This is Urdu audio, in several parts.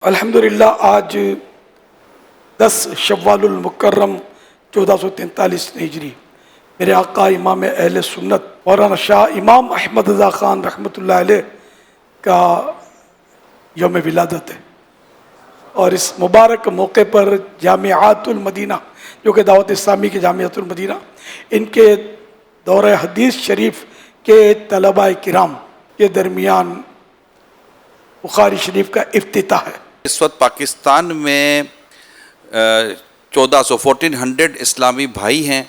الحمدللہ آج 10 شوال المکرم 1443 ہجری میرے آقا امام اہل سنت مولانا شاہ امام احمد رضا خان رحمۃ اللہ علیہ کا یوم ولادت ہے، اور اس مبارک موقع پر جامعات المدینہ جو کہ دعوت اسلامی کی جامعات المدینہ ان کے دورہ حدیث شریف کے طلباء کرام کے درمیان بخاری شریف کا افتتاح ہے۔ اس وقت پاکستان میں 1400 اسلامی بھائی ہیں،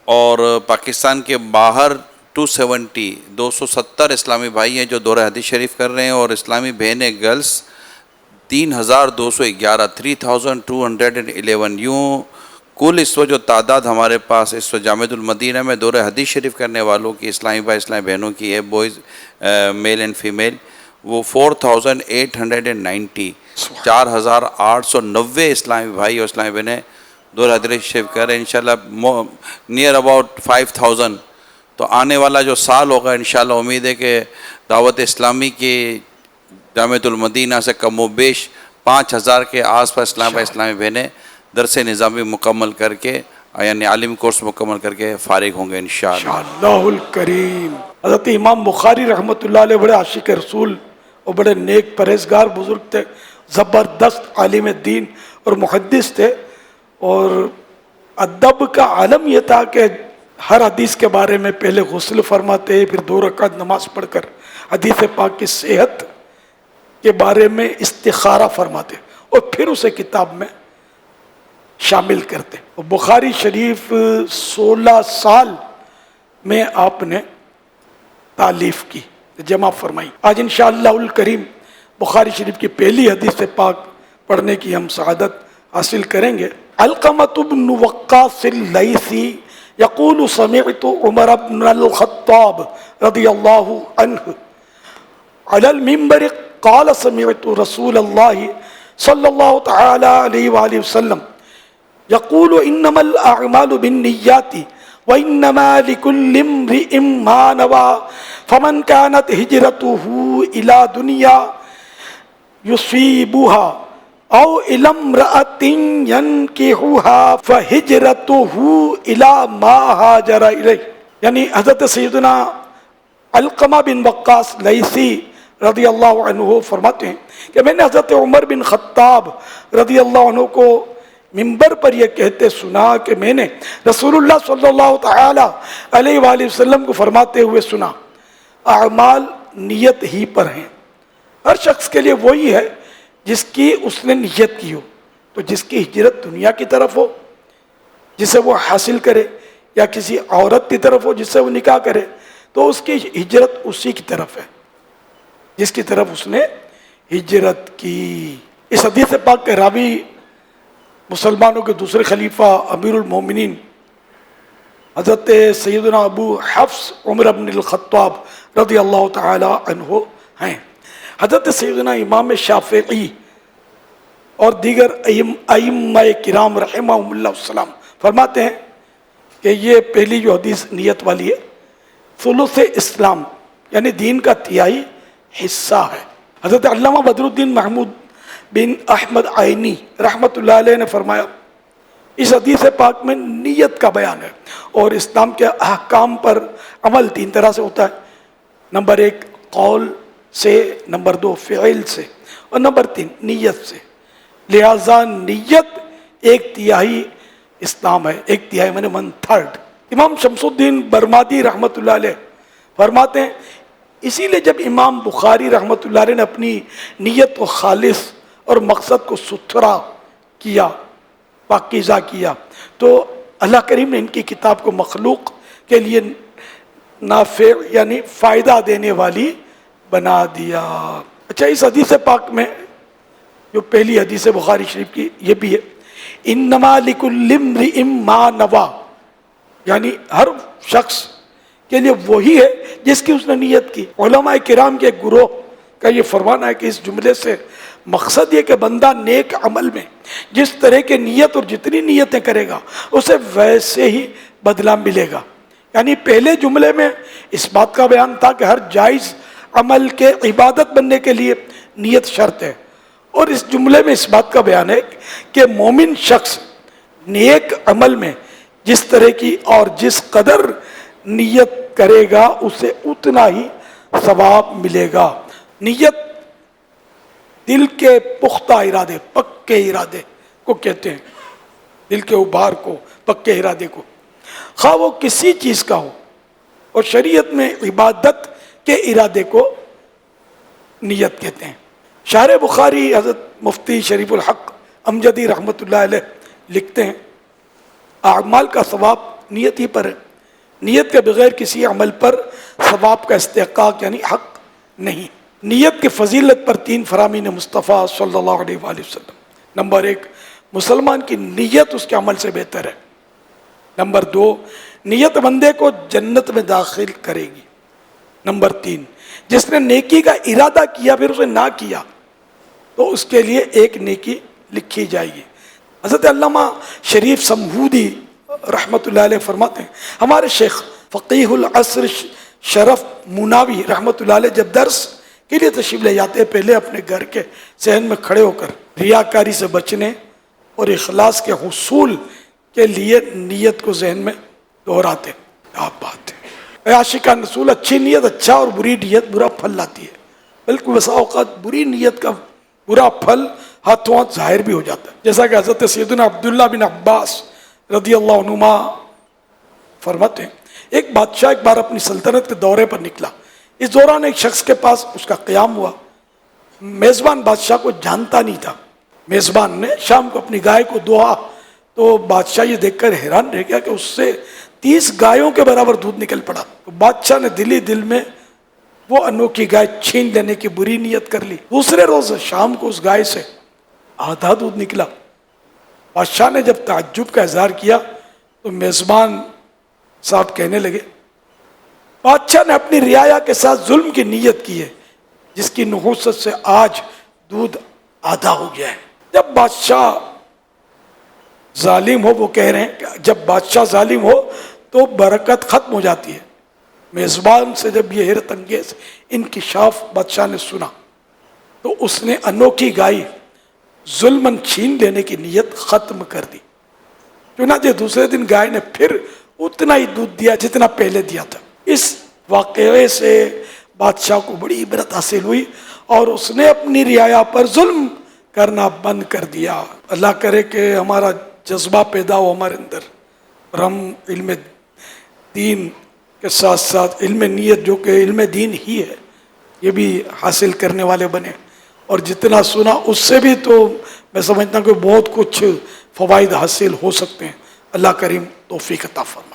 اور پاکستان کے باہر 270 اسلامی بھائی ہیں جو دورہ حدیث شریف کر رہے ہیں، اور اسلامی بہنیں گرلز 3211 3211 یوں کل اس وقت جو تعداد ہمارے پاس اس وقت جامعۃ المدینہ میں دورہ حدیث شریف کرنے والوں کی اسلامی بھائی اسلامی بہنوں کی ہے، بوائز میل اینڈ فیمیل، وہ 4890 4890 اسلامی بھائی اور اسلامی بہنیں دورہ حدیث شریف کر رہے ہیں۔ انشاءاللہ نیئر اباؤٹ 5000۔ تو آنے والا جو سال ہوگا انشاءاللہ امید ہے کہ دعوت اسلامی کی جامعۃ المدینہ سے کم و بیش 5000 کے آس پاس اسلامی بہنیں درس نظامی مکمل کر کے یعنی عالم کورس مکمل کر کے فارغ ہوں گے انشاءاللہ الکریم۔ حضرت امام بخاری رحمۃ اللہ علیہ بڑے عاشق رسول اور بڑے نیک پرہیزگار بزرگ تھے، زبردست عالم دین اور محدث تھے، اور ادب کا عالم یہ تھا کہ ہر حدیث کے بارے میں پہلے غسل فرماتے، پھر 2 رکعت نماز پڑھ کر حدیث پاک کی صحت کے بارے میں استخارہ فرماتے اور پھر اسے کتاب میں شامل کرتے۔ بخاری شریف 16 سال میں آپ نے تالیف کی، جمع فرمائی۔ آج انشاءاللہ الکریم بخاری شریف کی پہلی حدیث پاک پڑھنے کی ہم سعادت حاصل کریں گے۔ علقمۃ بن وقاص اللیثی یقول سمعت عمر بن الخطاب رضی اللہ عنہ علی المنبر قال سمعت رسول اللہ صلی اللہ تعالی علیہ وآلہ وسلم یقول انما الاعمال بالنیات وانما لكل امرئ ما نوى فمن كانت هجرته الى دنیا یصیبها او الى امرأة ينكحها فهجرته الى ما هاجر الیہ۔ یعنی حضرت سیدنا علقمہ بن وقاص لیثی رضی اللہ عنہ فرماتے ہیں کہ میں نے حضرت عمر بن خطاب رضی اللہ عنہ کو منبر پر یہ کہتے سنا کہ میں نے رسول اللہ صلی اللہ تعالی علیہ وآلہ وسلم کو فرماتے ہوئے سنا، اعمال نیت ہی پر ہیں۔ ہر شخص کے لیے وہی ہے جس کی اس نے نیت کی ہو، تو جس کی ہجرت دنیا کی طرف ہو جسے وہ حاصل کرے، یا کسی عورت کی طرف ہو جس سے وہ نکاح کرے، تو اس کی ہجرت اسی کی طرف ہے جس کی طرف اس نے ہجرت کی۔ اس حدیث پاک کے راوی مسلمانوں کے دوسرے خلیفہ امیر المومنین حضرت سیدنا ابو حفص عمر بن الخطاب رضی اللہ تعالی عنہ ہیں۔ حضرت سیدنا امام شافعی اور دیگر ائمہ کرام رحمہم اللہ السلام فرماتے ہیں کہ یہ پہلی جو حدیث نیت والی ہے، ثلث اسلام یعنی دین کا تہائی حصہ ہے۔ حضرت علامہ بدر الدین محمود بن احمد عینی رحمۃ اللہ علیہ نے فرمایا اس حدیث پاک میں نیت کا بیان ہے، اور اسلام کے احکام پر عمل 3 طرح سے ہوتا ہے۔ نمبر 1 قول سے، نمبر 2 فعل سے، اور نمبر 3 نیت سے۔ لہذا نیت 1/3 اسلام ہے، 1/3 میں نے 1/3۔ امام شمس الدین برمادی رحمۃ اللہ علیہ فرماتے ہیں اسی لیے جب امام بخاری رحمۃ اللہ علیہ نے اپنی نیت کو خالص اور مقصد کو ستھرا کیا، پاکیزہ کیا، تو اللہ کریم نے ان کی کتاب کو مخلوق کے لیے نافع یعنی فائدہ دینے والی بنا دیا۔ اچھا، اس حدیث پاک میں جو پہلی حدیث بخاری شریف کی یہ بھی ہے، انما لکل امرئ ما نوى، یعنی ہر شخص کے لیے وہی ہے جس کی اس نے نیت کی۔ علماء کرام کے گروہ کا یہ فرمانا ہے کہ اس جملے سے مقصد یہ کہ بندہ نیک عمل میں جس طرح کی نیت اور جتنی نیتیں کرے گا اسے ویسے ہی بدلہ ملے گا۔ یعنی پہلے جملے میں اس بات کا بیان تھا کہ ہر جائز عمل کے عبادت بننے کے لیے نیت شرط ہے، اور اس جملے میں اس بات کا بیان ہے کہ مومن شخص نیک عمل میں جس طرح کی اور جس قدر نیت کرے گا اسے اتنا ہی ثواب ملے گا۔ نیت دل کے پختہ ارادے، پکے ارادے کو کہتے ہیں، دل کے ابھار کو، پکے ارادے کو، خواہ وہ کسی چیز کا ہو، اور شریعت میں عبادت کے ارادے کو نیت کہتے ہیں۔ شارح بخاری حضرت مفتی شریف الحق امجدی رحمۃ اللہ علیہ لکھتے ہیں اعمال کا ثواب نیت ہی پر ہے، نیت کے بغیر کسی عمل پر ثواب کا استحقاق یعنی حق نہیں۔ نیت کی فضیلت پر 3 فرامین مصطفیٰ صلی اللہ علیہ وآلہ وسلم۔ نمبر 1، مسلمان کی نیت اس کے عمل سے بہتر ہے۔ نمبر 2، نیت بندے کو جنت میں داخل کرے گی۔ نمبر 3، جس نے نیکی کا ارادہ کیا پھر اسے نہ کیا تو اس کے لیے ایک نیکی لکھی جائے گی۔ حضرت علامہ شریف سمہودی رحمۃ اللہ علیہ فرماتے ہیں ہمارے شیخ فقیہ العصر شرف مناوی رحمۃ اللہ علیہ جب درس کے لیے تشریف لے جاتے ہیں پہلے اپنے گھر کے صحن میں کھڑے ہو کر ریاکاری سے بچنے اور اخلاص کے حصول کے لیے نیت کو ذہن میں دہراتے۔ آپ بات ہے عاشقان رسول، اچھی نیت اچھا اور بری نیت برا پھل لاتی ہے، بلکہ بسا اوقات بری نیت کا برا پھل ہاتھوں ہاتھ ظاہر بھی ہو جاتا ہے، جیسا کہ حضرت سیدنا عبداللہ بن عباس رضی اللہ عنہما فرماتے ہیں ایک بادشاہ ایک بار اپنی سلطنت کے دورے پر نکلا، اس دوران ایک شخص کے پاس اس کا قیام ہوا، میزبان بادشاہ کو جانتا نہیں تھا، میزبان نے شام کو اپنی گائے کو دہا تو بادشاہ یہ دیکھ کر حیران رہ گیا کہ اس سے 30 گایوں کے برابر دودھ نکل پڑا، تو بادشاہ نے دل ہی دل میں وہ انوکھی گائے چھین لینے کی بری نیت کر لی۔ دوسرے روز شام کو اس گائے سے آدھا دودھ نکلا، بادشاہ نے جب تعجب کا اظہار کیا تو میزبان صاحب کہنے لگے بادشاہ نے اپنی رعایا کے ساتھ ظلم کی نیت کی ہے جس کی نحوست سے آج دودھ آدھا ہو گیا ہے۔ جب بادشاہ ظالم ہو، وہ کہہ رہے ہیں کہ جب بادشاہ ظالم ہو تو برکت ختم ہو جاتی ہے۔ میزبان سے جب یہ حیرت انگیز انکشاف بادشاہ نے سنا تو اس نے انوکھی گائے ظلمن چھین لینے کی نیت ختم کر دی، چنانچہ دوسرے دن گائے نے پھر اتنا ہی دودھ دیا جتنا پہلے دیا تھا۔ اس واقعے سے بادشاہ کو بڑی عبرت حاصل ہوئی اور اس نے اپنی رعایا پر ظلم کرنا بند کر دیا۔ اللہ کرے کہ ہمارا جذبہ پیدا ہو ہمارے اندر اور ہم علم دین کے ساتھ ساتھ علم نیت جو کہ علم دین ہی ہے یہ بھی حاصل کرنے والے بنے، اور جتنا سنا اس سے بھی تو میں سمجھتا ہوں کہ بہت کچھ فوائد حاصل ہو سکتے ہیں۔ اللہ کریم توفیق عطا فرمائے۔